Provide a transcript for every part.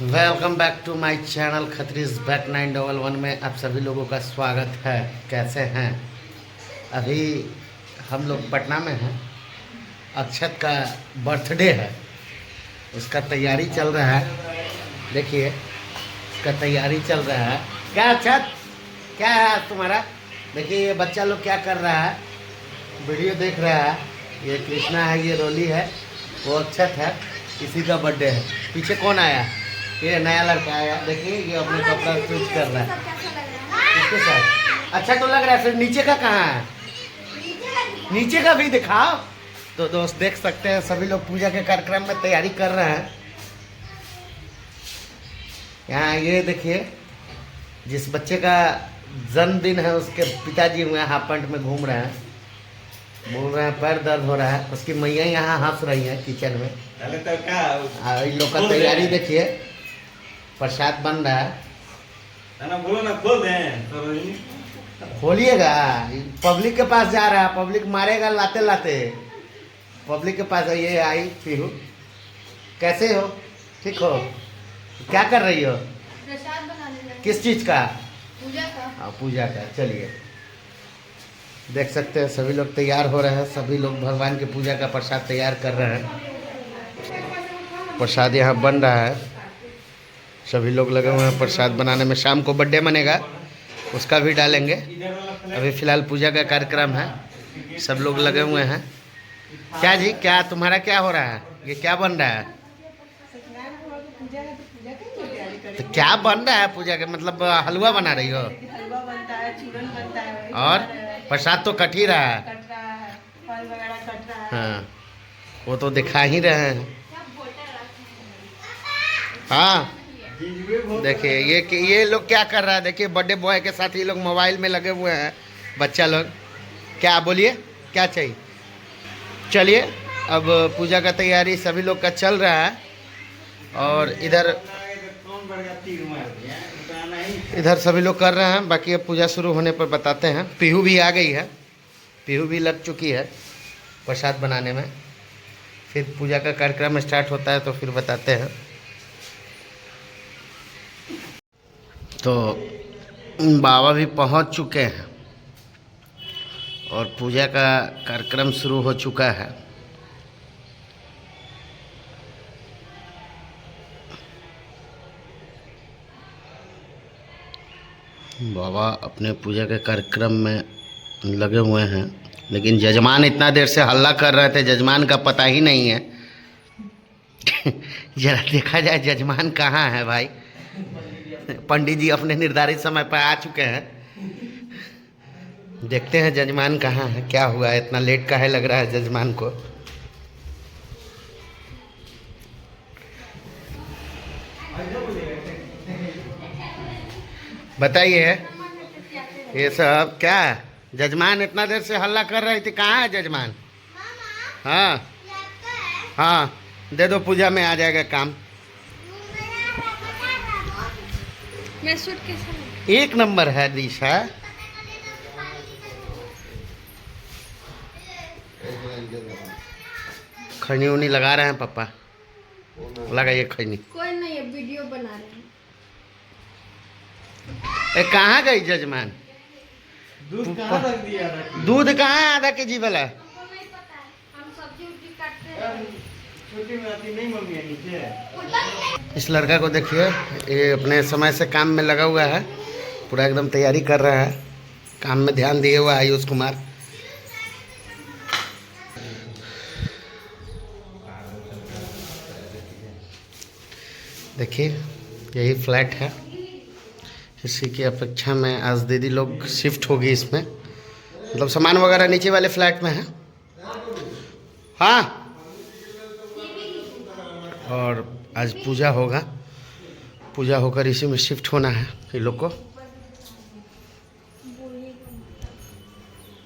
Welcome back to my channel Khatris back 911 में आप सभी लोगों का स्वागत है। कैसे हैं? अभी हम लोग पटना में हैं। अक्षत का बर्थडे है, उसका तैयारी चल रहा है। देखिए उसका तैयारी चल रहा है। क्या अक्षत, क्या है आज तुम्हारा? देखिए ये बच्चा लोग क्या कर रहा है, वीडियो देख रहा है। ये कृष्णा है, ये रोली है, वो अक्षत है। किसी का बर्थडे है। पीछे कौन आया? ये नया लड़का आया। देखिए ये अपने कपड़ा स्विच कर रहा है इसके साथ। अच्छा तो लग रहा है। फिर नीचे का कहाँ है? नीचे का भी दिखाओ। तो दोस्त देख सकते हैं सभी लोग पूजा के कार्यक्रम में तैयारी कर रहे हैं। यहाँ ये देखिए जिस बच्चे का जन्मदिन है उसके पिताजी हुए हाफ पैंट में घूम रहे हैं, बोल रहे हैं पैर दर्द हो रहा है। उसकी मैया यहाँ हंस रही है किचन में। इन लोग का तैयारी देखिए, प्रसाद बन रहा है ना। बोलो ना, खोल दें। खोलिएगा। पब्लिक के पास जा रहा है, पब्लिक मारेगा लाते लाते। पब्लिक के पास ये आई। पीहू कैसे हो? ठीक हो? क्या कर रही हो? प्रसाद बनाने। किस चीज का? पूजा का। हाँ पूजा का। चलिए देख सकते हैं सभी लोग तैयार हो रहे हैं। सभी लोग भगवान की पूजा का प्रसाद तैयार कर रहे हैं। प्रसाद यहाँ बन रहा है, सभी लोग लगे हुए हैं प्रसाद बनाने में। शाम को बर्थडे मनेगा, उसका भी डालेंगे। अभी फ़िलहाल पूजा का कार्यक्रम है, सब लोग लगे हुए हैं। क्या जी, क्या तुम्हारा क्या हो रहा है? ये क्या बन रहा है? तो क्या बन रहा है पूजा के? मतलब हलवा बना रही हो? हलवा बनता है, चूरन बनता है और प्रसाद तो कट ही रहा है। कट रहा है, फल वगैरह कट रहा है। हाँ वो तो दिखा ही रहे हैं। हाँ देखिए ये लोग क्या कर रहा है। देखिए बर्थडे बॉय के साथ ये लोग मोबाइल में लगे हुए हैं, बच्चा लोग। क्या बोलिए, क्या चाहिए? चलिए अब पूजा का तैयारी सभी लोग का चल रहा है। और इधर सभी लोग कर रहे हैं। बाकी अब पूजा शुरू होने पर बताते हैं। पीहू भी आ गई है, पीहू भी लग चुकी है प्रसाद बनाने में। फिर पूजा का कार्यक्रम स्टार्ट होता है तो फिर बताते हैं। तो बाबा भी पहुंच चुके हैं और पूजा का कार्यक्रम शुरू हो चुका है। बाबा अपने पूजा के कार्यक्रम में लगे हुए हैं, लेकिन जजमान इतना देर से हल्ला कर रहे थे, जजमान का पता ही नहीं है। जरा देखा जाए जजमान कहाँ है भाई। पंडित जी अपने निर्धारित समय पर आ चुके हैं। देखते हैं जजमान कहाँ है, क्या हुआ है, इतना लेट का है लग रहा है जजमान को। बताइए ये सब क्या? जजमान इतना देर से हल्ला कर रही थी, कहाँ है जजमान? हाँ हाँ दे दो, पूजा में आ जाएगा काम। मैं सूट कैसे? एक नंबर है दिशा। खैनी उनी लगा रहे हैं पापा, लगाइए खैनी। कोई नहीं है, वीडियो बना रहे हैं। कहाँ गई जजमान? दूध कहाँ रख दिया था? दूध कहाँ है आधा केजी वाला? हमको नहीं पता है, हम सब्जी उब्जी काटते हैं। छोटी में आती नहीं मम्मी है नीचे। इस लड़का को देखिए, ये अपने समय से काम में लगा हुआ है, पूरा एकदम तैयारी कर रहा है, काम में ध्यान दिए हुआ आयुष कुमार। देखिए यही फ्लैट है, इसी की अपेक्षा में आज दीदी लोग शिफ्ट होगी इसमें। मतलब सामान वगैरह नीचे वाले फ्लैट में है। हाँ और आज पूजा होगा, पूजा होकर इसी में शिफ्ट होना है ये लोग को।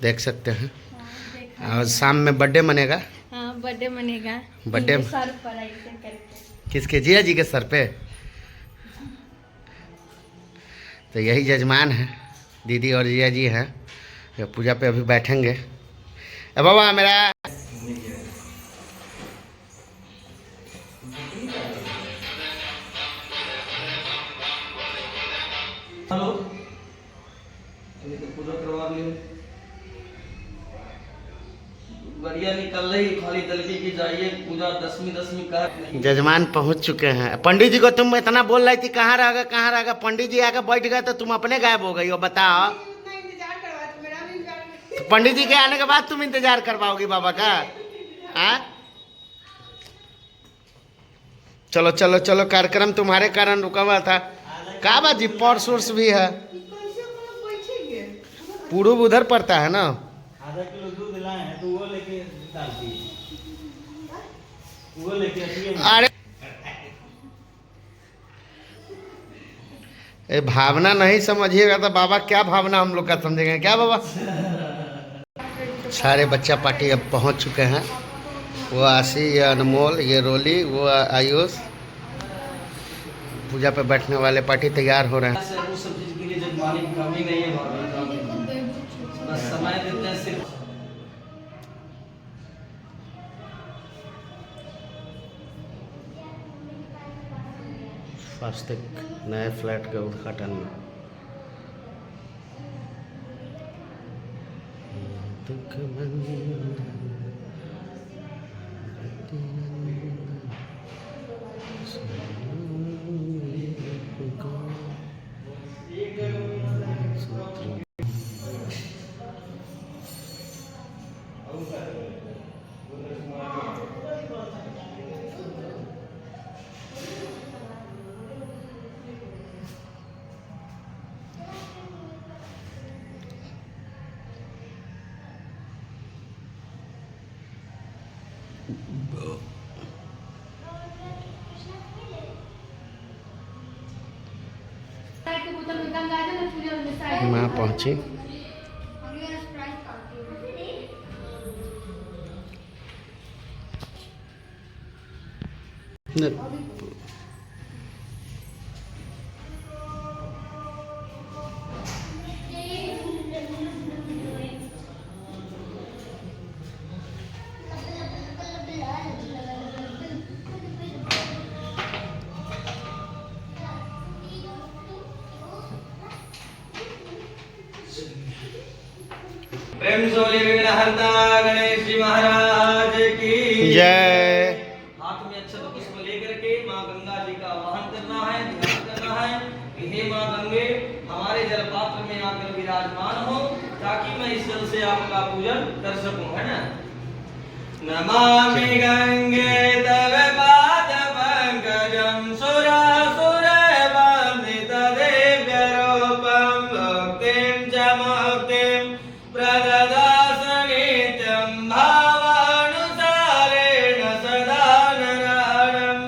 देख सकते हैं और शाम में बर्थडे मनेगा। हाँ बर्थडे मनेगा। बर्थडे सर पर ऐसे करके। किसके? जिया जी के सर पे। तो यही जजमान है, दीदी और जिया जी हैं। ये पूजा पे अभी बैठेंगे। बाबा मेरा हेलो पूजा करवा लियो बढ़िया निकल रही खाली दलकी की जाइए पूजा 10वीं कर जजमान पहुंच चुके हैं। पंडित जी को तुम इतना बोल रही थी कहाँ रहेगा। पंडित जी आके बैठ गए तो तुम अपने गायब हो गई हो। बताओ उतना इंतजार करवा तो मेरा भी इंतजार तो पंडित जी के आने के बाद तुम इंतजार करवाओगी बाबा का? हाँ चलो चलो चलो, कार्यक्रम तुम्हारे कारण रुका हुआ था। का बाजी पर्स उर्स भी है। पूर्व उधर पड़ता है ना। आधा किलो दूध लाए हैं तो वो लेके डालती वो लेके अरे ए भावना नहीं समझिएगा तो बाबा क्या भावना हम लोग का समझेंगे क्या बाबा? सारे बच्चा पार्टी अब पहुंच चुके हैं। वो आशी, ये अनमोल, ये रोली, वो आयुष। पूजा पे बैठने वाले पार्टी तैयार हो रहे हैं। वो सब चीज के लिए जजमानी की कमी नहीं है बस समय देते हैं सिर्फ। स्वास्तिक नए फ्लैट के उद्घाटन में माँ पहुँची। प्रेम से बोलिए विघ्नहर्ता गणेश जी महाराज की जय। हाथ में अक्षत पुष्प लेकर के माँ गंगा जी का आवाहन करना है, ध्यान करना है कि हे माँ गंगे हमारे जल पात्र में आकर विराजमान हो ताकि मैं इस जल से आपका पूजन कर सकूं, है ना। नमामि गंगे तव पाद पंकजं सुरासुर वंदित दिव्य रूपं भक्तिं च मुक्तिं प्रददास नित्यं भावानुसारेण सदा नराणं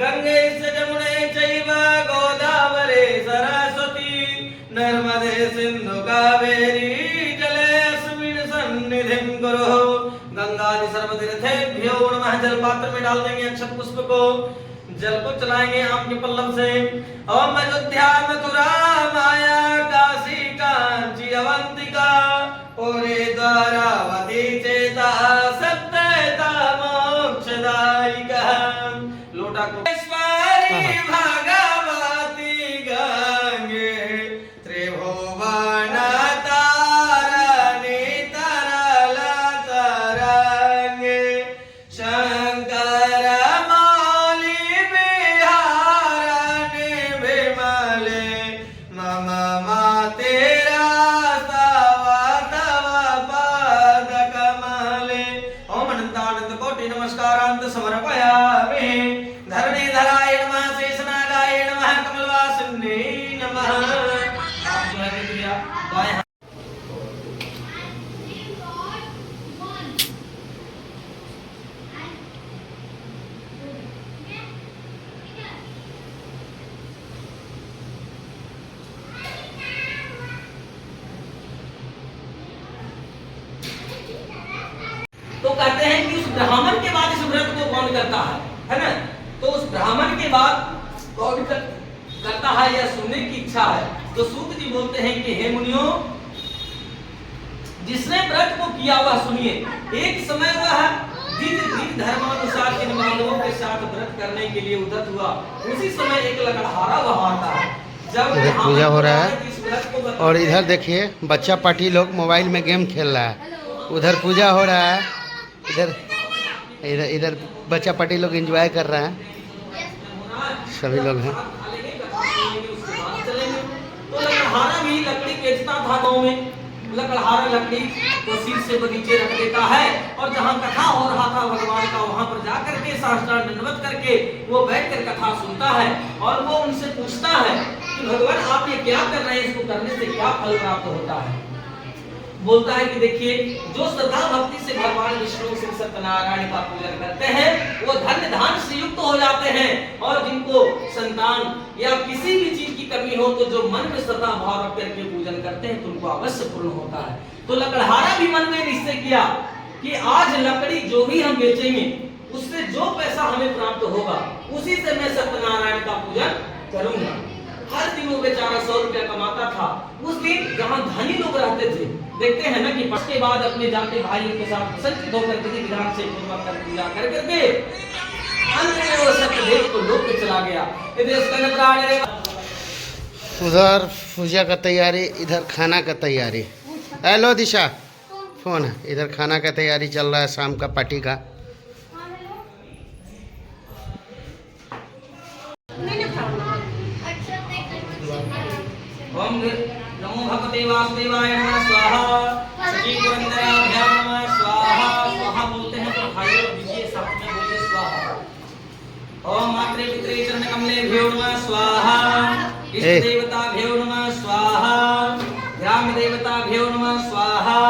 गंगे जमुने चैव गोदावरी सरस्वती नर्मदे सिंधु कावेरी जलेऽस्मिन् सन्निधिं कुरु। गंगादि सर्वतीर्थेभ्यो नमः। जल पात्र में डाल देंगे अक्षत पुष्प को, जल को चलाएंगे आम के पल्लव से। ओम अयोध्या मथुरा माया काशी कांची अवंतिका पूरे द्वारावती चेता सप्तैता मोक्षदायिका। लोटा को भगवती गंगे त्रिभुवन तारणी तरल तरंगे शंकर मौली बिहारणी विमले मम तेरा स्तव तव पाद कमले। ओम अनंतानंद कोटि नमस्कारांत समर्पयामि। धरणीधराय नमः, शेषनागाय नमः, कमलवासिन्ये नमः। आप जो है क्रिया बाएं तो कहते हैं कि उस ब्राह्मण के बाद इस व्रत को कौन करता है ना। तो उस ब्राह्मण के बाद कौन करता है यह सुनने की इच्छा है। तो सूत जी बोलते हैं कि हे मुनियों, जिसने व्रत को किया वह सुनिए। एक समय वह विधि धर्मानुसार इन मानवों के साथ व्रत करने के लिए उद्यत हुआ। उसी समय एक लकड़हारा वहां आता है। जब इधर पूजा हो रहा है। तो इस व्रत को बता- और इधर देखिए बच्चा पार्टी लोग मोबाइल में गेम खेल रहा है। उधर पूजा हो रहा है, इधर इधर इधर बच्चा पार्टी लोग एंजॉय कर रहा है, सभी लोग हैं। तो लकड़हारा भी लकड़ी बेचता था गाँव में। लकड़हारा लकड़ी को सिर से बगीचे रख देता है और जहाँ कथा हो रहा था भगवान का वहाँ पर जा करके साष्टांग दंडवत करके वो बैठकर कथा सुनता है और वो उनसे पूछता है कि भगवान आप ये क्या कर रहे हैं, इसको करने से क्या फल प्राप्त होता है। बोलता है कि देखिए जो श्रद्धा भक्ति से भगवान विष्णु श्री सत्यनारायण का पूजन करते हैं वो धन्य धान से युक्त हो जाते हैं और जिनको संतान या किसी भी चीज की कमी हो तो जो मन में श्रद्धा भाव रख करके पूजन करते हैं तो उनको अवश्य पूर्ण होता है। तो लकड़हारा भी मन में निश्चय किया कि आज लकड़ी जो भी हम बेचेंगे उससे जो पैसा हमें प्राप्त होगा उसी से मैं सत्यनारायण का पूजन करूंगा। हर दिन वो बेचारा 100 रुपया कमाता था। उस दिन जहाँ धनी लोग रहते थे, देखते हैं ना कि उसके बाद अपने जाते भाइयों के साथ प्रसन्न होकर विधि विधान से पूर्वक कर पूजा कर करके अंत में वो सत्यदेव को लोक पे चला गया। उधर पूजा का तैयारी, इधर खाना का तैयारी। हेलो दिशा, फोन है। इधर खाना का तैयारी चल रहा है, शाम का पार्टी का। ओम नमो भगवते वासुदेवाय नमः स्वाहा। सखी पुरंदराभ्यां नमः स्वाहा। स्वाहा बोलते हैं तो भाइयों विजय साथ में बोलिए स्वाहा। ओम मात्रे पितरे चरण कमलेभ्यो नमः स्वाहा। इष्ट देवताभ्यो नमः स्वाहा। ग्राम देवताभ्यो नमः स्वाहा।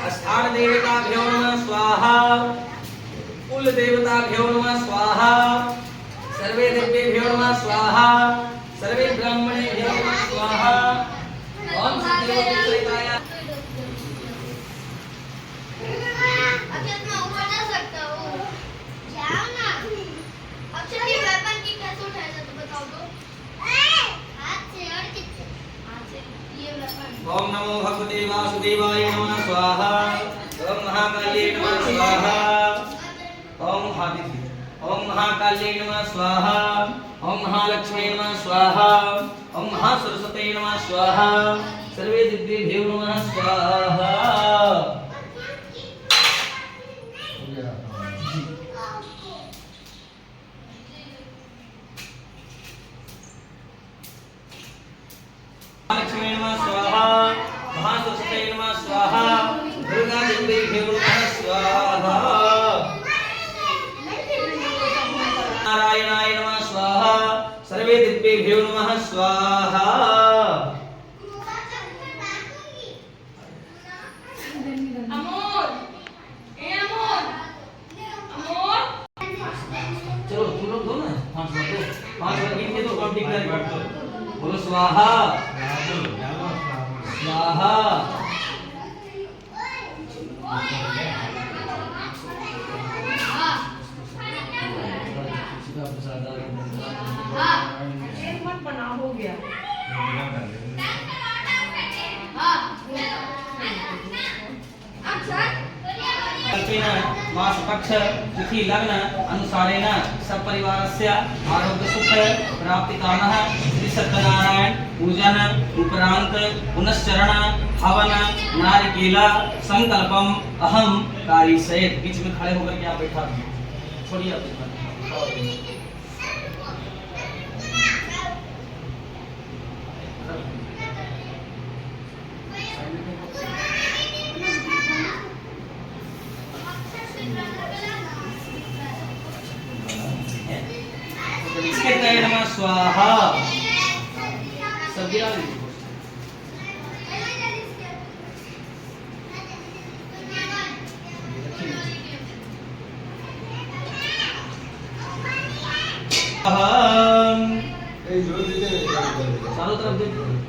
स्थान देवताभ्यो नमः स्वाहा। कुल देवताभ्यो नमः स्वाहा। सर्वे देवेभ्यो नमः स्वाहा। सर्वे ब्राह्मणेभ्यो नमः स्वाहा। ओम सिद्धिदेवताय अक्षत मैं ऊपर जा सकता हूँ, जाओ ना। अक्षत ये वेपन की कैसे उठाया जाता है बताओ तो। हाथ से और किससे? हाथ से ये वेपन। ओम नमो भगवते वासुदेवाय नमः स्वाहा। ओम महाकाली नमः स्वाहा। ओम हादिति ओम महाकाली नमः स्वाहा। ओम महालक्ष्मी नमः स्वाहा। ओम महासरस्वती नमः स्वाहा। सर्वे दिव्येभ्यो नमः स्वाहा। लक्ष्मी नमः स्वाहा। महासरस्वती नमः स्वाहा। दुर्गा देवीभ्यो नमः स्वाहा। नारायणाय नमः स्वाहा। सर्वे दिव्येभ्यो नमः स्वाहा। चलो तुम लोग दो ना, 5 बार दो, 5 बार गिन के तो काउंटिंग करेंगे। बोलो स्वाहा स्वाहा। हो गया। कल्पेन मास पक्ष तिथि लग्न अनुसारेण सपरिवारस्य आरोग्य सुख प्राप्ति कामः श्री सत्यनारायण पूजन उपरांत पुनश्चरण हवन नारिकेला संकल्पम अहम कारी सहित। बीच में खड़े होकर के आप बैठा छोड़िए आप। इसके तय नमः स्वाहा। सब गिरा लीजिए। चारों तरफ देखिए।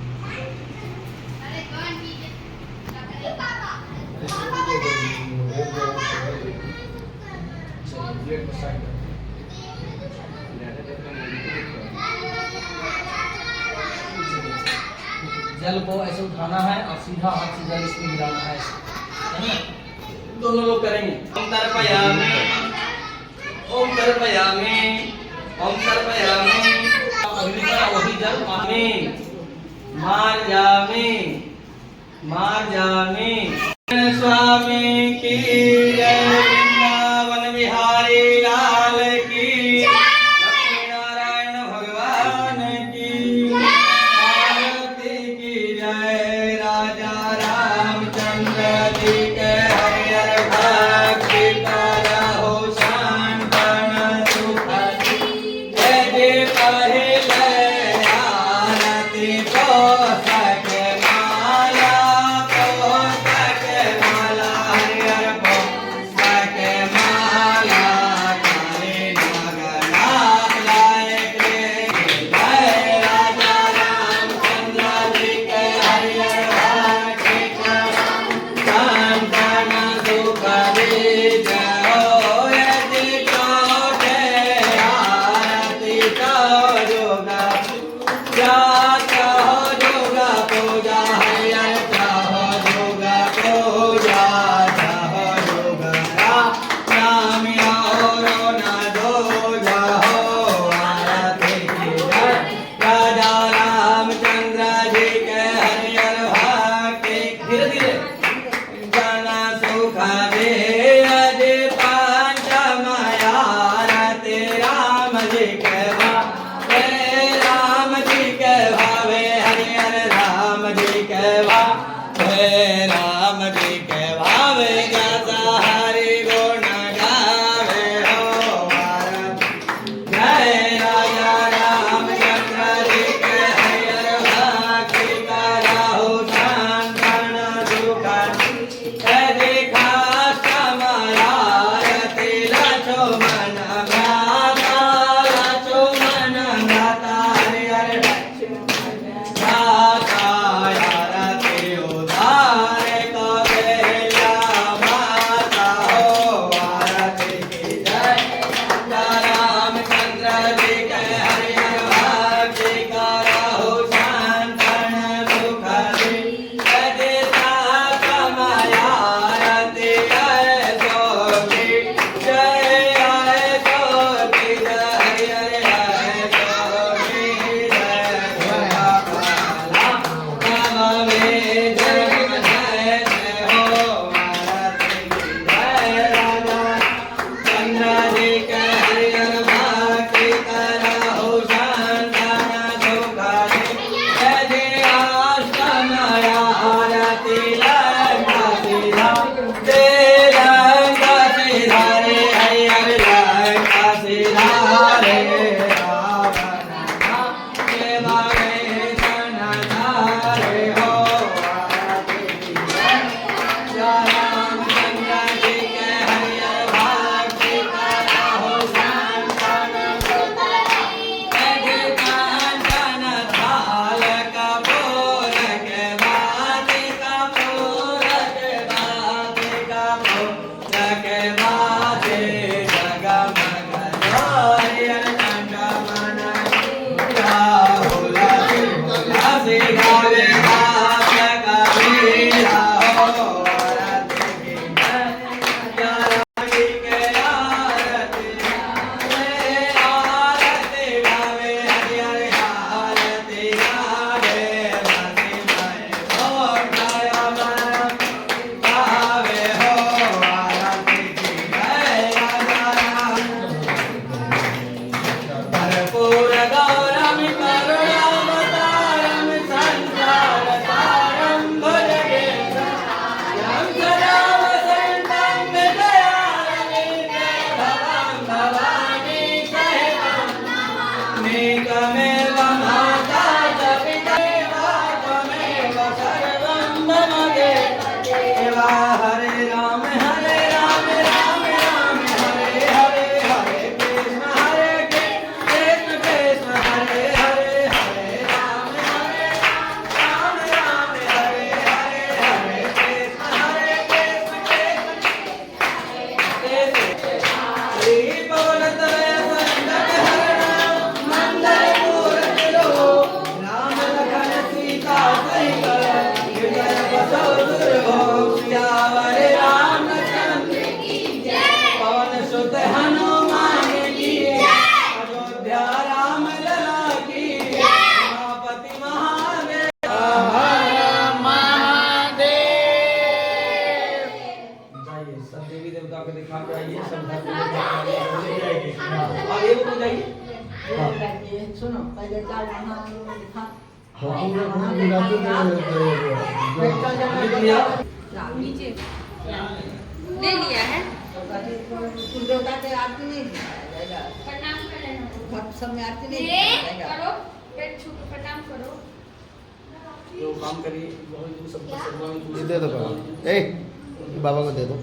जल को ऐसे उठाना है और सीधा हाथ से जल इसमें गिराना है ना? दोनों लोग करेंगे। ओम तर्पयामि ओम तर्पयामि ओम तर्पयामि। अग्नि का वही जल मार्जामी स्वामी की जय, वृंदावन बिहारी लाल की, लक्ष्मी नारायण भगवान की आरती की जय, राजा रामचंद्र जी के हरिहर भक्ति करहु शांतन सुख जय जय पहिले आरती को सके माला हरिहर को सके माला काली नागनाथ लायक रे जय, राजा रामचंद्र जी के हरिहर भक्ति करहु शांतन सुख दे जय हो यदि चोटे आरती तो जोगा जाता हो जोगा पूजा हरिहर चाहो जोगा पूजा चाहो जोगा नाम और ना दो जाहो आरती की जय, राजा रामचंद्र जी के हरिहर भक्ति धीरे धीरे जना सुख दे अजय पंचमया आरती राम जी के भावे राम जी के भावे हरिहर राम जी के भावे राम जी के भावे गाता हरि गुण गावे हो आरती जय, राजा रामचंद्र जी के हरिहर भक्ति करहु शांतन सुख जय देखा समया आरती लक्ष्मण भ्राता लक्ष्मण भ्राता हरिहर भ्राता आरती उदार कबेला माता हो आरती की जय, रामचंद्र जी के हरिहर भक्ति करहु शांतन सुख दे देता कमाया आरती जय सोती जय आय सोती जय हरिहर सोती जय गोपाला नम में जन्म जय जय हो आरती की जय, राजा चंद्र जी के हरिहर भक्ति करहु शांतन सुख दे जय जय अष्टमया आरती लंका सीधा दे लंका सीधा रे हरिहर लंका सीधा रे रावण के बागे रे हो आरती की जय, रामचंद्र जी के हरिहर भक्ति करहु शांतन सुख दे कांचन थाल कपूर के बाती कपूर के बाती कपूर के बाती जगमग हरिहर चंद्रमन राहुल तुलसी गावे गात कबीरा हो आरती की जय, रागी के आरती आरती गावे हरिहर आरती गावे बसी भाई हो दया मन गावे हो आरती की जय, राजा भरपूर गौरम करुणावतारम संसार सारम भजगेन्द्रम सदा वसंतं विजयारण्ये भवं भवानी सहितं मेकमेव माता च पितैव त्वमेव सर्वं मम देवा हरे राम राम राम हरे हरे हरे कृष्ण कृष्ण हरे हरे हरे राम राम हरे हरे कृष्ण हरे कृष्ण श्री पवन तनय संकट हरण मंगल आगे वो जाइए। सुनो पहले चार बना दिखा नीचे ले लिया है। देवता के आरती नहीं प्रणाम कर लेना। भक्त सब में आरती नहीं करो, पेट छू के प्रणाम करो। तो काम करिए बहुत दूर सबका सम्मान ये दे दो बाबा, ए बाबा को दे दो।